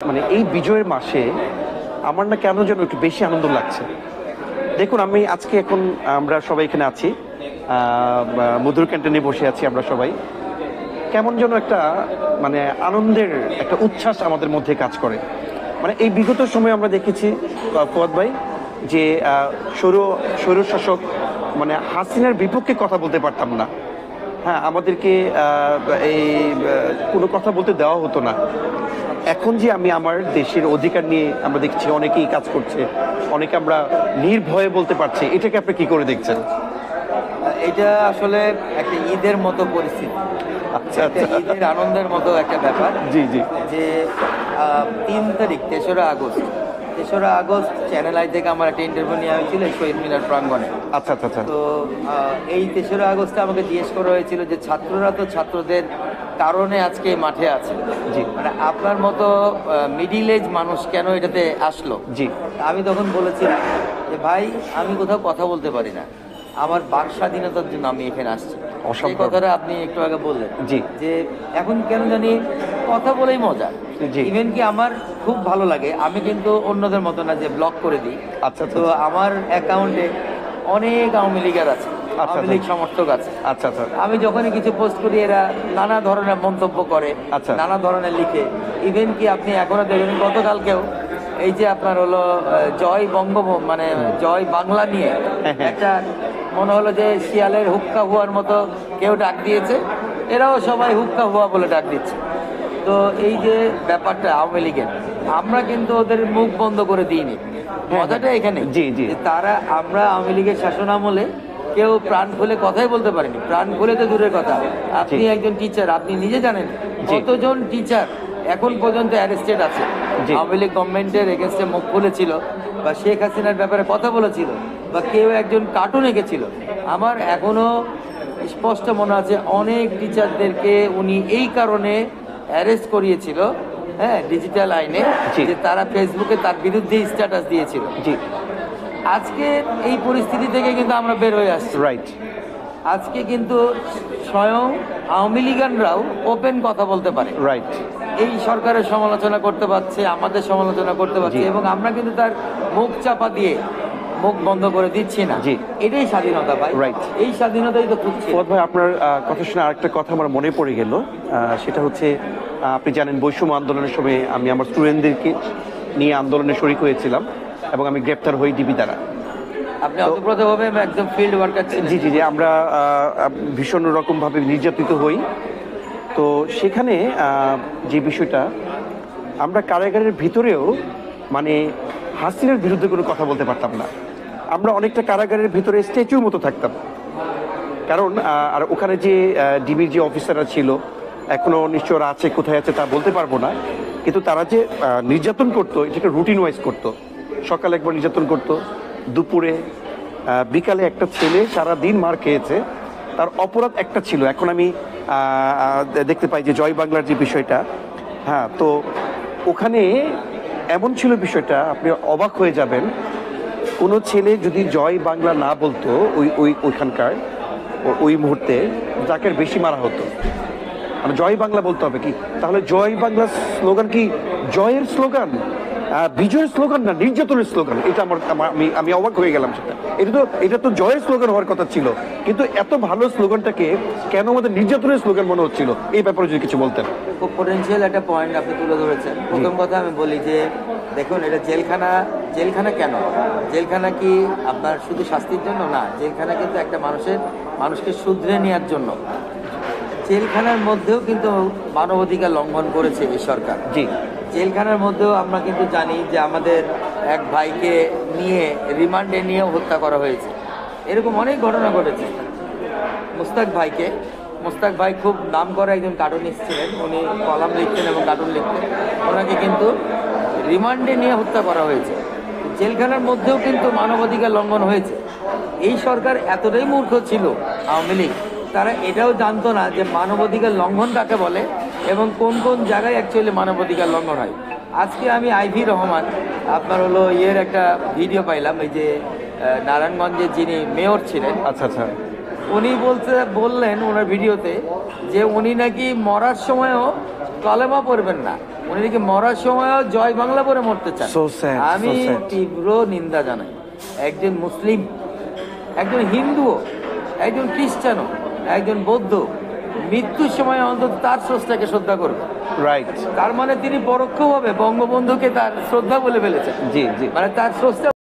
মানে এই বিজয়ের মাসে আমার না কেন যেন একটু বেশি আনন্দ লাগছে। দেখুন, আমি আজকে এখন আমরা সবাই এখানে আছি, মধুর ক্যান্টিনে বসে আছি আমরা সবাই। কেমন যেন একটা মানে আনন্দের একটা উচ্ছ্বাস আমাদের মধ্যে কাজ করে। মানে এই বিগত সময়ে আমরা দেখেছি ফুয়াদ ভাই যে স্বৈরশাসক মানে হাসিনার বিপক্ষে কথা বলতে পারতাম না। হ্যাঁ, আমাদেরকে এই কোনো কথা বলতে দেওয়া হতো না। এখন যে আমি আমার দেশের অধিকার নিয়ে আমরা দেখছি অনেকেই কাজ করছে, অনেকে আমরা নির্ভয়ে বলতে পারছি, এটাকে আপনি কি করে দেখছেন? এটা আসলে একটা ঈদের মতো পরিস্থিতি, আচ্ছা একটা আচ্ছা, ঈদের আনন্দের মতো একটা ব্যাপার। জি জি, যে 3 তারিখ 3রা আগস্ট চ্যানেল আই থেকে আমার একটা ইন্টারভিউ নেওয়া হয়েছিল শহীদ মিনার প্রাঙ্গণে। আচ্ছা আচ্ছা আচ্ছা, তো এই 3রা আগস্টে আমাকে জিজ্ঞেস করা হয়েছিল যে ছাত্ররা তো ছাত্রদের কারণে আজকে মাঠে আছে, জি মানে আপনার মতো মিডিল এজ মানুষ কেন এটাতে আসলো? জি, আমি তখন বলেছিলাম যে ভাই, আমি কোথাও কথা বলতে পারি না, আমার বাক স্বাধীনতার জন্য আমি এখানে আসছি। সেই কথাটা আপনি একটু আগে বললেন জি যে এখন কেন জানি কথা বলেই মজা। জি, ইভেন কি আমার খুব ভালো লাগে, আমি কিন্তু অন্যদের মতো না যে ব্লক করে দিই। আচ্ছা তো আচ্ছা আমার অ্যাকাউন্টে অনেক আওয়ামী লীগের আছে, আচ্ছা, আওয়ামী লীগ সমর্থক আছে। আচ্ছা আচ্ছা, আমি যখনই কিছু পোস্ট করি এরা নানা ধরনের মন্তব্য করে, আচ্ছা। নানা ধরনের লিখে। ইভেন কি আপনি এখনো দেখবেন গতকালকেও এই যে আপনার হলো জয় বঙ্গভূমি মানে জয় বাংলা নিয়ে একটা মনে হলো যে শিয়ালের হুক্কা হুয়ার মতো কেউ ডাক দিয়েছে, এরাও সবাই হুক্কা হুয়া বলে ডাক দিচ্ছে। তো এই যে ব্যাপারটা আওয়ামী লীগের, আমরা কিন্তু ওদের মুখ বন্ধ করে দিইনি। মজাটা এখানে জি, জি। যে তারা আমরা আওয়ামী লীগের শাসন আমলে কেউ প্রাণ খুলে কথাই বলতে পারেনি। প্রাণ খুলে তো দূরের কথা, আপনি একজন টিচার, আপনি নিজে জানেন জি। কতজন টিচার এখন পর্যন্ত অ্যারেস্টেড আছে। জি। আওয়ামী লীগ গভর্নমেন্টের এগেনস্টে মুখ খুলেছিল বা শেখ হাসিনার ব্যাপারে কথা বলেছিল বা কেউ একজন কার্টুন এঁকেছিল। আমার এখনো স্পষ্ট মনে আছে অনেক টিচারদেরকে উনি এই কারণে অ্যারেস্ট করিয়েছিল, হ্যাঁ, ডিজিটাল আইনে, জি। যে তারা ফেসবুকে তার বিরুদ্ধে স্ট্যাটাস দিয়েছিল। জি, আজকে এই পরিস্থিতি থেকে কিন্তু আমরা বের হয়ে আসছি। রাইট, আজকে কিন্তু স্বয়ং আওয়ামী লীগানরাও ওপেন কথা বলতে পারে, রাইট, এই সরকারের সমালোচনা করতে পারছে, আমাদের সমালোচনা করতে পারছে, জি। এবং আমরা কিন্তু তার মুখ চাপা দিয়ে মুখ বন্ধ করে দিচ্ছি না। জি। এটাই স্বাধীনতা ভাই, Right. এই স্বাধীনতাই তো খুঁজছি। ফুয়াদ ভাই, আপনার কথা শুনে আরেকটা কথা আমার মনে পড়ে গেল। সেটা হচ্ছে, আপনি জানেন বৈষম্য আন্দোলনের সময় আমি আমার স্টুডেন্টদেরকে নিয়ে আন্দোলনে শরিক হয়েছিলাম এবং আমি গ্রেপ্তার হই ডিবি দ্বারা। আপনি অতপ্রতভাবে একদম ফিল্ড ওয়ার্কার ছিলেন। জি জি জি, আমরা ভীষণ রকমভাবে নির্যাতিত হই। তো সেখানে যে বিষয়টা, আমরা কারাগারের ভিতরেও মানে হাসিনার বিরুদ্ধে কোনো কথা বলতে পারতাম না। আমরা অনেকটা কারাগারের ভিতরে স্ট্যাচুর মতো থাকতাম। কারণ আর ওখানে যে ডিবির যে অফিসাররা ছিল, এখনো নিশ্চয় ওরা আছে, কোথায় আছে তা বলতে পারবো না, কিন্তু তারা যে নির্যাতন করতো এটাকে রুটিন ওয়াইজ করতো। সকালে একবার নির্যাতন করতো, দুপুরে, বিকালে। একটা ছেলে সারা দিন মার খেয়েছে, তার অপরাধ একটা ছিল। এখন আমি দেখতে পাই যে জয় বাংলার যে বিষয়টা, হ্যাঁ, তো ওখানে এমন ছিল বিষয়টা, আপনি অবাক হয়ে যাবেন। কোনো ছেলে যদি জয় বাংলা না বলতো ওইখানকার ওই মুহূর্তে, যাকে বেশি মারা হতো। মানে জয় বাংলা বলতে হবে কি, তাহলে জয় বাংলা স্লোগান কি জয়ের স্লোগান, বিজয়ের স্লোগান না, নির্যাতনের স্লোগান? এটা আমি অবাক হয়ে গেলাম। সেটা এটা তো জয়ের স্লোগান হওয়ার কথা ছিল, কিন্তু এত ভালো স্লোগানটাকে কেন আমাদের নির্যাতনের স্লোগান মনে হচ্ছিল? এই ব্যাপারে যদি কিছু বলতেন। খুব পোটেনশিয়াল একটা পয়েন্ট আপনি তুলে ধরেছেন। প্রথম কথা আমি বলি যে দেখুন, এটা জেলখানা। জেলখানা কেন? জেলখানা কি আপনার শুধু শাস্তির জন্য না, জেলখানা কিন্তু একটা মানুষকে শুধরে নেওয়ার জন্য। জেলখানার মধ্যেও কিন্তু মানবাধিকার লঙ্ঘন করেছে এই সরকার। জি, জেলখানার মধ্যেও আমরা কিন্তু জানি যে আমাদের এক ভাইকে নিয়ে রিমান্ডে নিয়েও হত্যা করা হয়েছে। এরকম অনেক ঘটনা ঘটেছে। মুস্তাক ভাই খুব নাম করা একজন কার্টুনিস্ট ছিলেন, উনি কলাম লিখতেন এবং কার্টুন লিখতেন। ওনাকে কিন্তু রিমান্ডে নিয়ে হত্যা করা হয়েছে। জেলখানার মধ্যেও কিন্তু মানবাধিকার লঙ্ঘন হয়েছে। এই সরকার এতটাই মূর্খ ছিল, আওয়ামী লীগ, তারা এটাও জানতো না যে মানবাধিকার লঙ্ঘন কাকে বলে এবং কোন কোন জায়গায় অ্যাকচুয়ালি মানবাধিকার লঙ্ঘন হয়। আজকে আমি আইভি রহমান আপনার হলো একটা ভিডিও পাইলাম, এই যে নারায়ণগঞ্জে যিনি মেয়র ছিলেন, আচ্ছা আচ্ছা, উনি বললেন ওনার ভিডিওতে যে উনি নাকি মরার সময়ও কলেমা পড়বেন না, উনি নাকি মরার সময়ও জয় বাংলা পরে মরতে চান। So sad, so আমি sad. তীব্র নিন্দা জানাই। একজন মুসলিম, একজন হিন্দুও, একজন খ্রিস্টানও, একজন বৌদ্ধ মৃত্যুর সময় অন্তত তার স্রষ্টাকে শ্রদ্ধা করবে। রাইট, তার মানে তিনি পরোক্ষভাবে বঙ্গবন্ধুকে তার শ্রদ্ধা বলে ফেলেছেন, জি জি। মানে তার স্রষ্টা